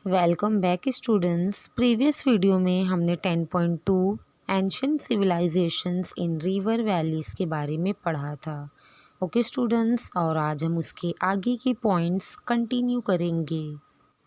Welcome back students. Previous video में हमने 10.2 ancient civilizations in river valleys के बारे में पढ़ा था। ओके स्टूडेंट्स, और आज हम उसके आगे के पॉइंट्स कंटिन्यू करेंगे।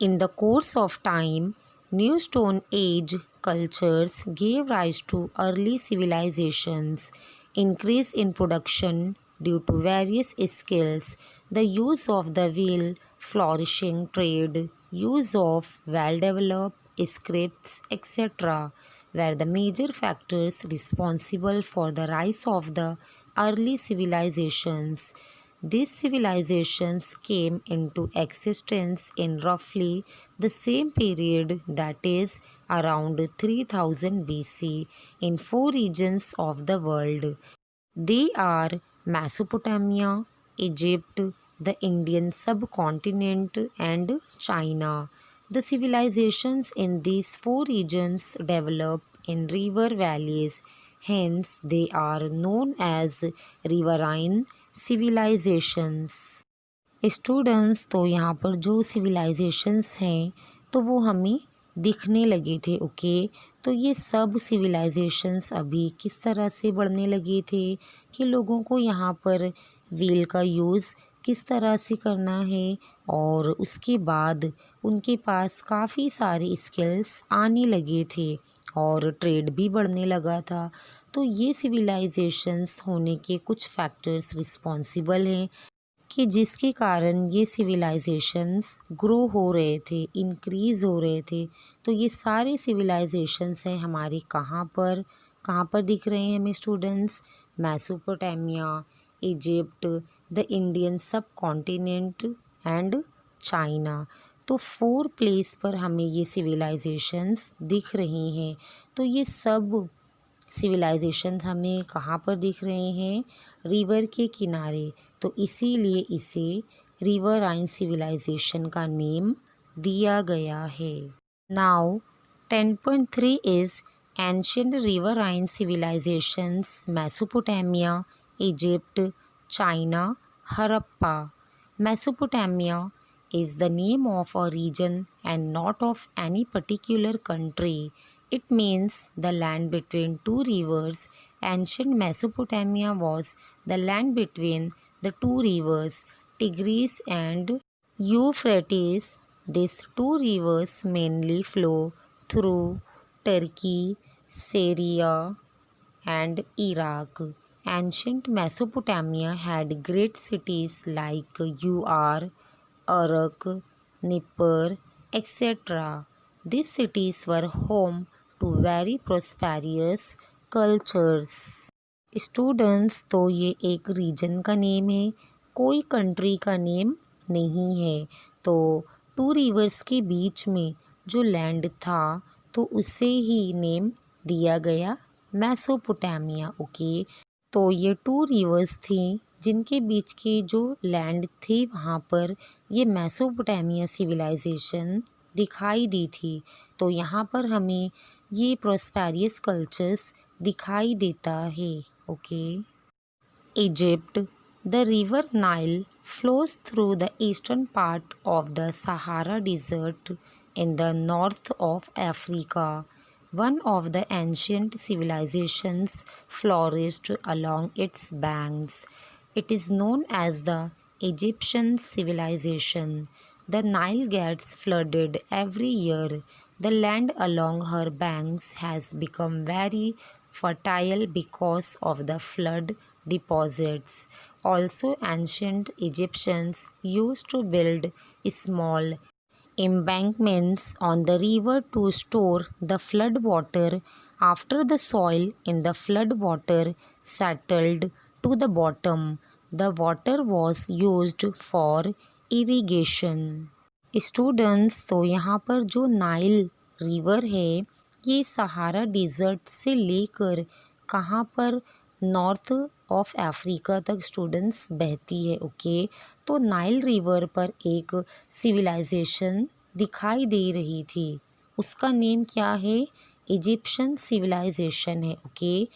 In the course of time new stone age cultures gave rise too early civilizations, increase in production due to various skills, the use of the wheel, flourishing trade, use of well-developed scripts, etc., were the major factors responsible for the rise of the early civilizations. These civilizations came into existence in roughly the same period, that is, around 3000 BC, in four regions of the world. They are Mesopotamia, Egypt, the Indian subcontinent, and China. The civilizations in these four regions developed in river valleys, hence they are known as riverine civilizations. Students, तो यहाँ पर जो civilisations हैं तो वो हमें दिखने लगे थे। ओके, तो ये सब सिविलाइजेशंस अभी किस तरह से बढ़ने लगे थे कि लोगों को यहाँ पर व्हील का यूज़ किस तरह से करना है, और उसके बाद उनके पास काफ़ी सारे स्किल्स आने लगे थे और ट्रेड भी बढ़ने लगा था। तो ये सिविलाइजेशंस होने के कुछ फैक्टर्स रिस्पॉन्सिबल हैं कि जिसके कारण ये सिविलाइजेशंस ग्रो हो रहे थे, इंक्रीज़ हो रहे थे। तो ये सारे सिविलाइजेशंस हैं हमारे कहाँ पर दिख रहे हैं हमें students? Mesopotamia, Egypt, the Indian सब कॉन्टिनेंट एंड चाइना। तो 4 प्लेस पर हमें ये सिविलाइजेशंस दिख रही हैं। तो ये सब सिविलाइजेशन हमें कहाँ पर दिख रहे हैं? रिवर के किनारे। तो इसीलिए इसे रिवराइन सिविलाइजेशन का नेम दिया गया है। Now 10.3 is ancient riverine civilizations Mesopotamia, Egypt, China, Harappa. Mesopotamia is the name of a region and not of any particular country. It means the land between two rivers. Ancient Mesopotamia was the land between the two rivers, Tigris and Euphrates. These two rivers mainly flow through Turkey, Syria, and Iraq. Ancient Mesopotamia had great cities like Ur, Uruk, Nippur, etc. These cities were home to very prosperous cultures. Students, तो ये एक reason का name है, कोई country का name नहीं है। तो 2 रिवर्स के बीच में जो लैंड था तो उसे ही नेम दिया गया मेसोपोटामिया। ओके, तो ये 2 रिवर्स थी जिनके बीच के जो लैंड थे वहाँ पर ये मेसोपोटामिया सिविलाइजेशन दिखाई दी थी। तो यहाँ पर हमें ये प्रोस्पेरियस कल्चर्स दिखाई देता है। Okay, Egypt, the river Nile flows through the eastern part of the Sahara desert in the north of Africa. One of the ancient civilizations flourished along its banks. It is known as the Egyptian civilization. The Nile gets flooded every year. The land along her banks has become very fertile because of the flood deposits. Also, ancient Egyptians used to build small embankments on the river to store the flood water. After the soil in the flood water settled to the bottom, the water was used for irrigation. Students, तो यहाँ पर जो Nile river है ये सहारा dessert से लेकर कहाँ पर नॉर्थ ऑफ अफ्रीका तक स्टूडेंट्स बहती है। ओके, तो नाइल रिवर पर एक सिविलाइजेशन दिखाई दे रही थी, उसका नेम क्या है? इजिप्शियन सिविलाइजेशन है। ओके,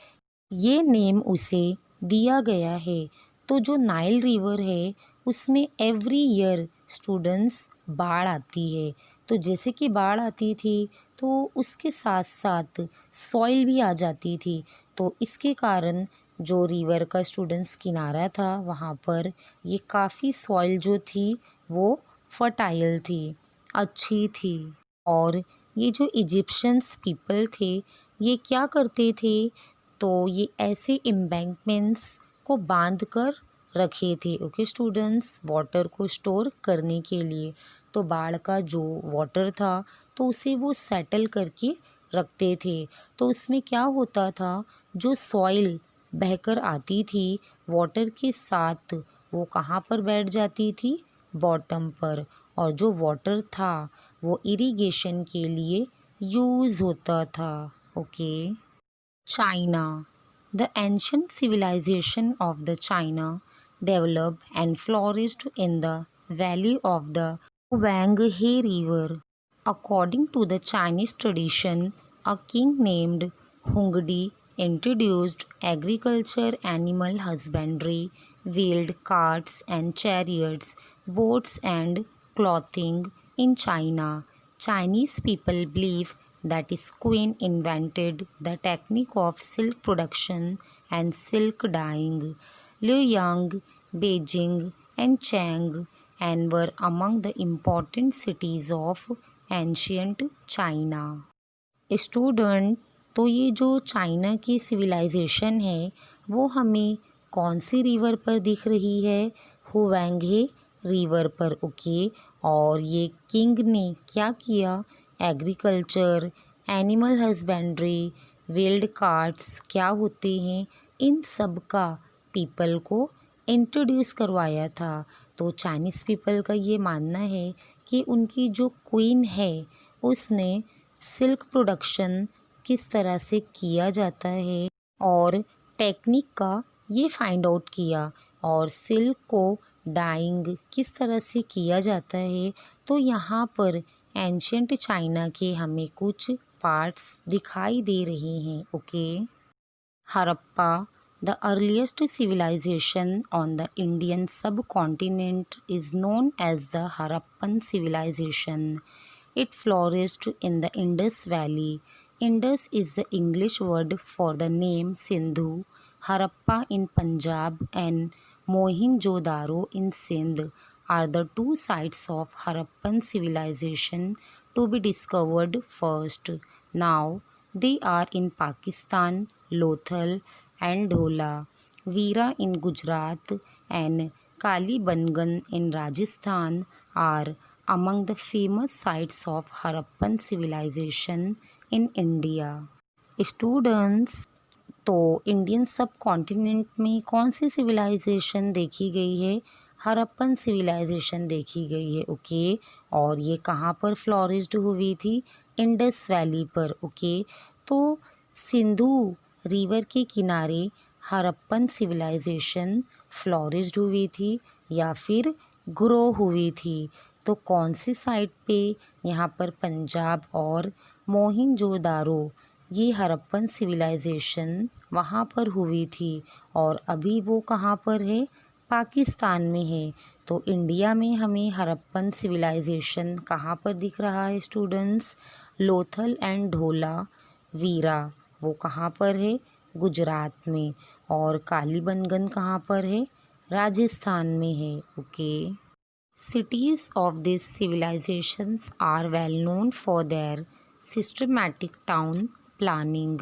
ये नेम उसे दिया गया है। तो जो नाइल रिवर है उसमें एवरी ईयर स्टूडेंट्स बाढ़ आती है। तो तो जैसे कि बाढ़ आती थी तो उसके साथ साथ सॉइल भी आ जाती थी। तो इसके कारण जो रिवर का स्टूडेंट्स किनारा था वहाँ पर ये काफ़ी सॉइल जो थी वो फर्टाइल थी, अच्छी थी। और ये जो इजिप्शियंस पीपल थे ये क्या करते थे, तो ये ऐसे एम्बैंकमेंट्स को बांध कर रखे थे, ओके स्टूडेंट्स, वाटर को स्टोर करने के लिए। तो बाढ़ का जो वाटर था तो उसे वो सेटल करके रखते थे। तो उसमें क्या होता था, जो सॉइल बहकर आती थी वाटर के साथ वो कहाँ पर बैठ जाती थी, बॉटम पर। और जो वाटर था वो इरिगेशन के लिए यूज़ होता था, okay. China. The ancient civilization of the China developed and flourished in the valley of the Huanghe River. According to the Chinese tradition, a king named Hongdi introduced agriculture, animal husbandry, wheeled carts and chariots, boats and clothing in China. Chinese people believe that his queen invented the technique of silk production and silk dyeing. Luoyang, Beijing, and Chang and were among the important cities of ancient China. Student, तो ये जो China की civilisation है वो हमें कौन सी river पर दिख रही है, हुएंगे रिवर पर, ओके। और ये किंग ने क्या किया, agriculture, animal husbandry, wheeled carts क्या होते हैं, इन सब का पीपल को इंट्रोड्यूस करवाया था। तो चाइनीज़ पीपल का ये मानना है कि उनकी जो क्वीन है उसने सिल्क प्रोडक्शन किस तरह से किया जाता है और टेक्निक का ये फाइंड आउट किया, और सिल्क को डाइंग किस तरह से किया जाता है। तो यहाँ पर एंशियंट चाइना के हमें कुछ पार्ट्स दिखाई दे रहे हैं, okay. Harappa, the earliest civilization on the Indian subcontinent, is known as the Harappan civilization. It flourished in the Indus Valley. Indus is the English word for the name Sindhu. Harappa in Punjab and Mohenjo-daro in Sindh are the two sites of Harappan civilization to be discovered first. Now they are in Pakistan, Lothal and Dhola. Veera in Gujarat and Kalibangan in Rajasthan are among the famous sites of Harappan civilization in India. Students, तो Indian सब continent में कौन सी civilisation देखी गई है, Harappan civilisation देखी गई है, ओके। और ये कहाँ पर फ्लोरिश्ड हुई थी, इंडस वैली पर, ओके। तो सिंधु रिवर के किनारे हड़प्पन सिविलाइजेशन फ्लोरिश्ड हुई थी या फिर ग्रो हुई थी। तो कौन सी साइट पे, यहाँ पर पंजाब और मोहिंजोदारो, ये हड़प्पन सिविलाइजेशन वहाँ पर हुई थी। और अभी वो कहाँ पर है, पाकिस्तान में है। तो इंडिया में हमें हड़प्पन सिविलाइजेशन कहाँ पर दिख रहा है स्टूडेंट्स, लोथल एंड ढोला, वीरा वो कहाँ पर है, गुजरात में। और कालीबंगन कहाँ पर है, राजस्थान में है, okay. Cities of these civilizations are well known for their systematic town planning.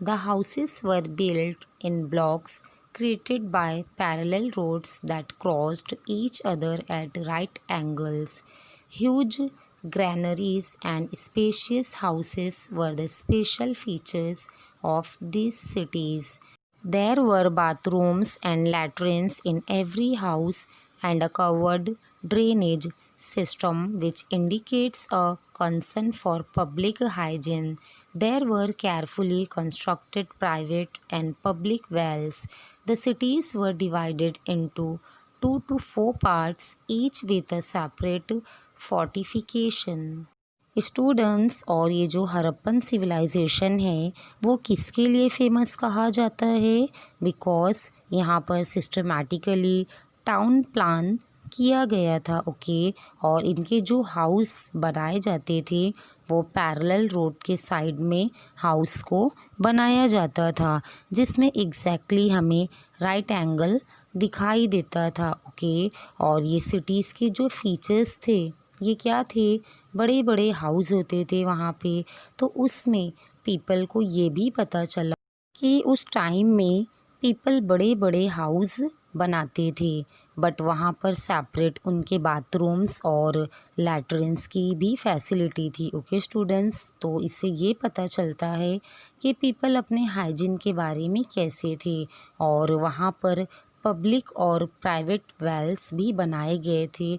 The houses were built in blocks created by parallel roads that crossed each other at right angles. Huge granaries and spacious houses were the special features of these cities. There were bathrooms and latrines in every house and a covered drainage system which indicates a concern for public hygiene. There were carefully constructed private and public wells. The cities were divided into 2 to 4 parts, each with a separate fortification. Students, और ये जो Harappan civilisation है वो किसके लिए famous कहा जाता है, बिकॉज यहाँ पर सिस्टमेटिकली टाउन प्लान किया गया था। ओके, और इनके जो हाउस बनाए जाते थे वो पैरेलल रोड के साइड में हाउस को बनाया जाता था, जिसमें एग्जैक्टली हमें राइट एंगल दिखाई देता था। ओके, और ये सिटीज़ के जो फीचर्स थे ये क्या थे, बड़े बड़े हाउस होते थे वहाँ पे। तो उसमें पीपल को ये भी पता चला कि उस टाइम में पीपल बड़े बड़े हाउस बनाते थे, बट वहाँ पर सेपरेट उनके बाथरूम्स और लैट्रिन्स की भी फैसिलिटी थी। ओके स्टूडेंट्स, तो इससे ये पता चलता है कि पीपल अपने हाइजीन के बारे में कैसे थे। और वहाँ पर पब्लिक और प्राइवेट वेल्स भी बनाए गए थे,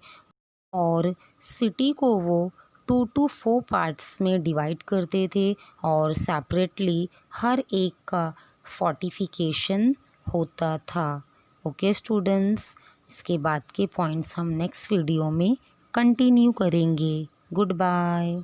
और सिटी को वो 2 to 4 पार्ट्स में डिवाइड करते थे, और सेपरेटली हर एक का फोर्टिफिकेशन होता था। ओके स्टूडेंट्स, इसके बाद के पॉइंट्स हम नेक्स्ट वीडियो में कंटिन्यू करेंगे। Good bye.